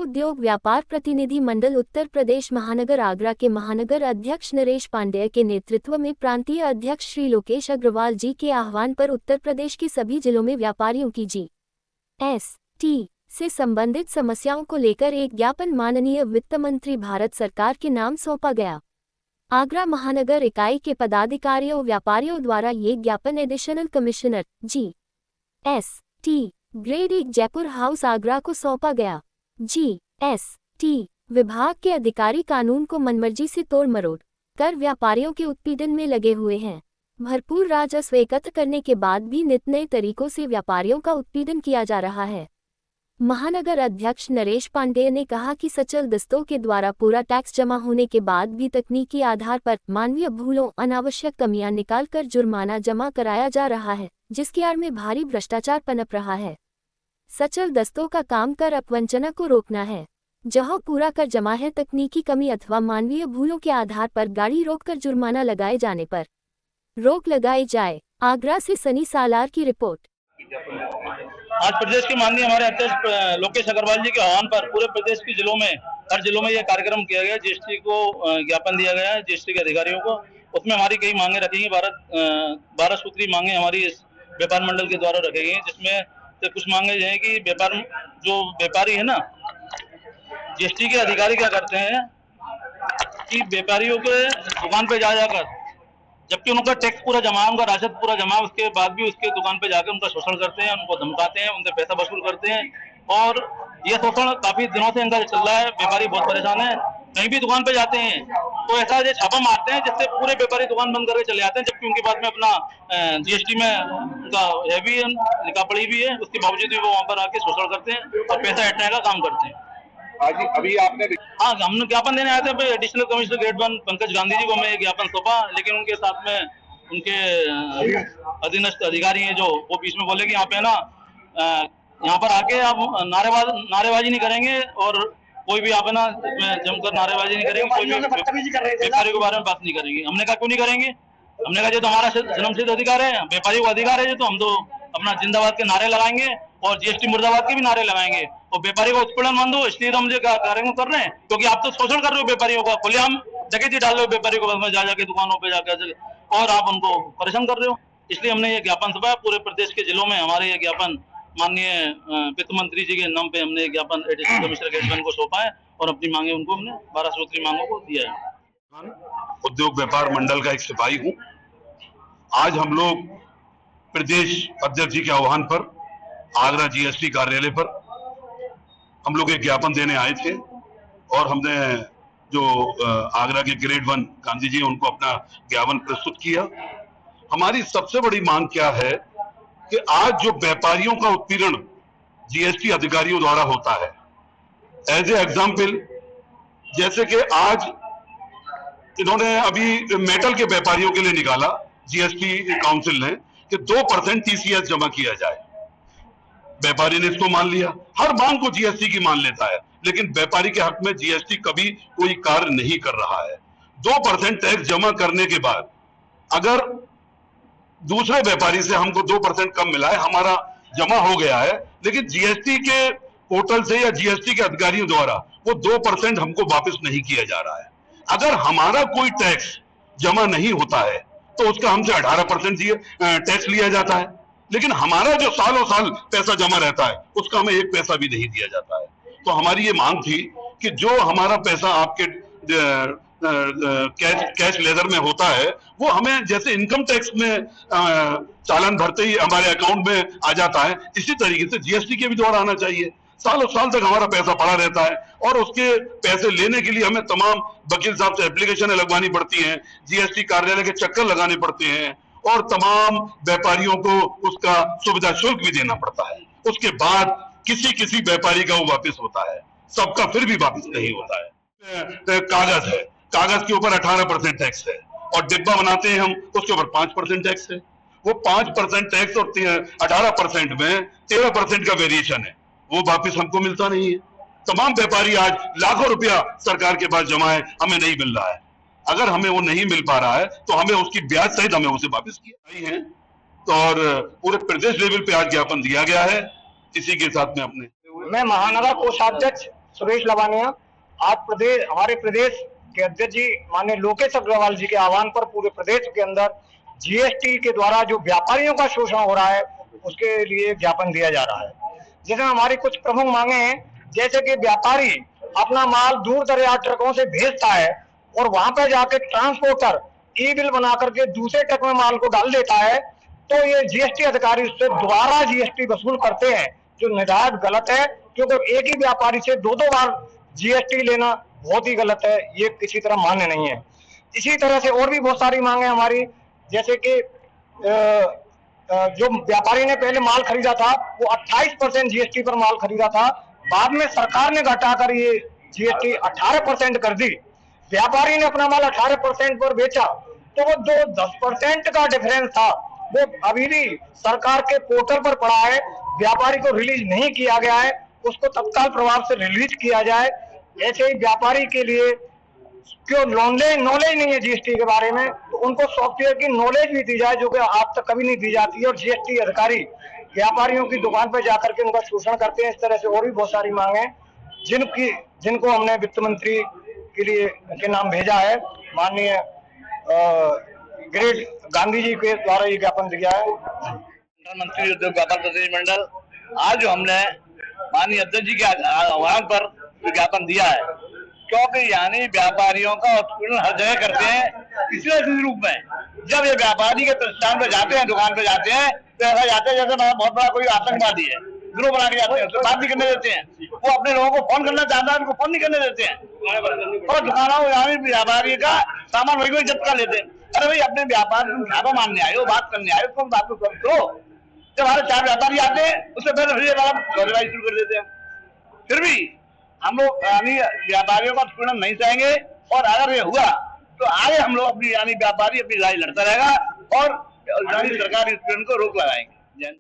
उद्योग व्यापार प्रतिनिधि मंडल उत्तर प्रदेश महानगर आगरा के महानगर अध्यक्ष नरेश पांडेय के नेतृत्व में प्रांतीय अध्यक्ष श्री लोकेश अग्रवाल जी के आह्वान पर उत्तर प्रदेश के सभी जिलों में व्यापारियों की GST से संबंधित समस्याओं को लेकर एक ज्ञापन माननीय वित्त मंत्री भारत सरकार के नाम सौंपा गया। आगरा महानगर इकाई के पदाधिकारियों व्यापारियों द्वारा ये ज्ञापन additional commissioner GST grade 1 Jaipur house Agra को सौंपा गया। GST विभाग के अधिकारी कानून को मनमर्जी से तोड़ मरोड़ कर व्यापारियों के उत्पीड़न में लगे हुए हैं। भरपूर राजस्व एकत्र करने के बाद भी नित नए तरीकों से व्यापारियों का उत्पीड़न किया जा रहा है। महानगर अध्यक्ष नरेश पांडेय ने कहा कि सचल दस्तों के द्वारा पूरा टैक्स जमा होने के बाद भी तकनीकी आधार पर मानवीय भूलों अनावश्यक कमियां निकालकर जुर्माना जमा कराया जा रहा है, जिसकी आड़ में भारी भ्रष्टाचार पनप रहा है। सचल दस्तों का काम कर अपवंचना को रोकना है। जहां पूरा कर जमा है, तकनीकी कमी अथवा मानवीय भूलों के आधार पर गाड़ी रोककर जुर्माना लगाए जाने पर रोक लगाई जाए। आगरा से सनी सालार की रिपोर्ट। आज प्रदेश के माननीय हमारे अध्यक्ष लोकेश अग्रवाल जी के आह्वान पर पूरे प्रदेश के जिलों में हर जिलों में यह कार्यक्रम किया गया। GST को ज्ञापन दिया गया है GST के अधिकारियों को। उसमें हमारी कई मांगे रखेंगी। 12 सूत्री मांगे हमारी इस व्यापार मंडल के द्वारा रखी गई, जिसमें से कुछ मांगे ये हैं कि जो व्यापारी है ना, GST के अधिकारी क्या करते हैं कि व्यापारियों के दुकान पे जाकर, जबकि उनका टैक्स पूरा जमा है, उनका राजस्व पूरा जमा है, उसके बाद भी उसके दुकान पे जाकर उनका शोषण करते हैं, उनको धमकाते हैं, उनसे पैसा वसूल करते हैं। और ये शोषण काफी दिनों से इनका चल रहा है। व्यापारी बहुत परेशान है। कहीं भी दुकान पे जाते हैं तो ऐसा छापा मारते हैं जिससे पूरे व्यापारी दुकान बंद करके चले जाते हैं, जबकि उनके पास में अपना GST में उनका है भी है, लिखा पढ़ी भी है, उसके बावजूद भी वो वहाँ पर आके शोषण करते हैं और पैसा हटने का काम करते हैं। अभी आपने हाँ, हमने ज्ञापन देने आए थे additional commissioner grade 1 Pankaj Gandhi ji को मैं ज्ञापन सौंपा, लेकिन उनके साथ में उनके अधीनस्थ अधिकारी हैं जो वो बीच में बोले कि यहाँ पे ना यहाँ पर आके आप नारेबाजी नहीं करेंगे और कोई भी आप ना जमकर नारेबाजी नहीं करेंगे, कोई भी व्यापारी के बारे में बात नहीं करेंगे। हमने कहा क्यों नहीं करेंगे? हमने कहा जो तो हमारा जन्मसिद्ध अधिकार है, व्यापारी को अधिकार है जो, तो हम तो अपना जिंदाबाद के नारे लगाएंगे और GST मुर्दाबाद के भी नारे लगाएंगे और व्यापारी को उत्पीड़न बंद हो, इसलिए तो हम जो कार्यक्रम कर रहे हैं, क्योंकि आप तो शोषण कर रहे हो व्यापारियों का, खुलेआम डकैती डाल रहे हो व्यापारी को, बस में जाके दुकानों पे जाकर और आप उनको परेशान कर रहे हो। इसलिए हमने ये ज्ञापन सौंपा। पूरे प्रदेश के जिलों में हमारे ये ज्ञापन माननीय वित्त मंत्री जी के नाम पे हमने ज्ञापन एडिशनल कमिश्नर ग्रेड 1 को सौंपा है और अपनी मांगे उनको हमने 12 सूत्री मांगों को दिया है। उद्योग व्यापार मंडल का एक सिपाही हूँ। आज हम लोग प्रदेश अध्यक्ष जी के आह्वान पर आगरा GST कार्यालय पर हम लोग एक ज्ञापन देने आए थे और हमने जो आगरा के ग्रेड 1 गांधी जी उनको अपना ज्ञापन प्रस्तुत किया। हमारी सबसे बड़ी मांग क्या है कि आज जो व्यापारियों का उत्पीड़न GST अधिकारियों द्वारा होता है, एज ए एग्जाम्पल, जैसे कि आज इन्होंने अभी मेटल के व्यापारियों के लिए निकाला GST काउंसिल ने कि 2% TCS जमा किया जाए। व्यापारी ने इसको मान लिया। हर मांग को GST की मान लेता है, लेकिन व्यापारी के हक में GST कभी कोई कार्य नहीं कर रहा है। 2% टैक्स जमा करने के बाद अगर दूसरे व्यापारी से हमको 2% कम मिला है, हमारा जमा हो गया है, लेकिन GST के पोर्टल से या GST के अधिकारियों द्वारा वो 2% हमको वापस नहीं किया जा रहा है। अगर हमारा कोई टैक्स जमा नहीं होता है तो उसका हमसे 18% टैक्स लिया जाता है, लेकिन हमारा जो सालों साल पैसा जमा रहता है उसका हमें 1 पैसा भी नहीं दिया जाता है। तो हमारी ये मांग थी कि जो हमारा पैसा आपके कैश लेजर में होता है वो हमें जैसे इनकम टैक्स में चालान भरते ही हमारे अकाउंट में आ जाता है, इसी तरीके से GST के भी द्वारा आना चाहिए। सालों साल तक हमारा पैसा पड़ा रहता है और उसके पैसे लेने के लिए हमें तमाम वकील साहब से एप्लीकेशनें लगवानी पड़ती हैं, GST कार्यालय के चक्कर लगाने पड़ते हैं और तमाम व्यापारियों को उसका सुविधा शुल्क भी देना पड़ता है। उसके बाद किसी व्यापारी का वो वापस होता है, सबका फिर भी वापस नहीं होता है। कागज है, कागज के ऊपर 18% टैक्स है और डिब्बा बनाते हैं हम, उसके ऊपर 5% टैक्स है। वो 5% टैक्स और 18% में 13% का वेरिएशन है, वो वापस हमको मिलता नहीं है। तमाम व्यापारी आज लाखों रुपया सरकार के पास जमा है, हमें नहीं मिल रहा है। अगर हमें वो नहीं मिल पा रहा है तो हमें उसकी ब्याज सहित हमें उसे वापस किया है। तो और पूरे प्रदेश लेवल पे आज ज्ञापन दिया गया है। इसी के साथ में अपने मैं महानगर कोषाध्यक्ष सुरेश लवानिया। आज हमारे प्रदेश के अध्यक्ष जी माननीय लोकेश अग्रवाल जी के आह्वान पर पूरे प्रदेश के अंदर जीएसटी के द्वारा जो व्यापारियों का शोषण हो रहा है उसके लिए ज्ञापन दिया जा रहा है। जिसमें हमारी कुछ प्रमुख मांगे हैं, जैसे कि व्यापारी अपना माल दूर दराज ट्रकों से भेजता है और वहां पर जाकर ट्रांसपोर्टर ई बिल बना करके दूसरे ट्रक में माल को डाल देता है, तो ये जीएसटी अधिकारी उससे दोबारा जीएसटी वसूल करते हैं, जो निरायत गलत है। क्योंकि एक ही व्यापारी से दो बार जीएसटी लेना बहुत ही गलत है, ये किसी तरह मान्य नहीं है। इसी तरह से और भी बहुत सारी मांगे हमारी, जैसे कि जो व्यापारी ने पहले माल खरीदा था वो 28% जीएसटी पर माल खरीदा था, बाद में सरकार ने घटाकर ये जीएसटी 18% कर दी। व्यापारी ने अपना माल 18% पर बेचा, तो वो जो 10% का डिफरेंस था वो अभी भी सरकार के पोर्टल पर पड़ा है, व्यापारी को रिलीज नहीं किया गया है, उसको तत्काल प्रभाव से रिलीज किया जाए। ऐसे ही व्यापारी के लिए क्यों नॉलेज नहीं है जीएसटी के बारे में, तो उनको सॉफ्टवेयर की नॉलेज भी दी जाए, जो कि आज तक कभी नहीं दी जाती है। और जीएसटी अधिकारी व्यापारियों की दुकान पर जाकर के उनका शोषण करते हैं। इस तरह से और भी बहुत सारी मांगे जिनको हमने वित्त मंत्री के लिए के नाम भेजा है, माननीय ग्रेट गांधी जी के द्वारा ये ज्ञापन दिया है। मंत्री उद्योग व्यापार प्रतिनिधि मंडल, आज जो हमने माननीय अध्यक्ष जी के आह्वान पर विज्ञापन दिया है, क्योंकि यानी व्यापारियों का उत्पीड़न हर जगह करते हैं। इसी रूप में जब ये व्यापारी के प्रतिष्ठान पे जाते हैं, दुकान पे जाते हैं, तो ऐसा जाते हैं जैसे बहुत बड़ा कोई आतंकवादी है, ग्रुप बना के जाते हैं, उससे बात नहीं करने देते हैं। वो अपने लोगों को फोन करना चाहता है, उनको फोन नहीं करने देते हैं, और दुकानों यानी व्यापारी का सामान वही जब्त कर लेते हैं। अरे भाई, अपने व्यापार तुम ढाबा मानने आए हो, बात करने आए हो, तुम बात करो। जब हमारे 4 व्यापारी आते हैं, उससे पहले सौदेबाजी शुरू कर देते हैं। फिर भी हम लोग यानी व्यापारियों का उत्पीड़न नहीं चाहेंगे, और अगर ये हुआ तो आगे हम लोग अपनी यानी व्यापारी अपनी लड़ाई लड़ता रहेगा और यानी सरकारी उत्पीड़न को रोक लगाएंगे।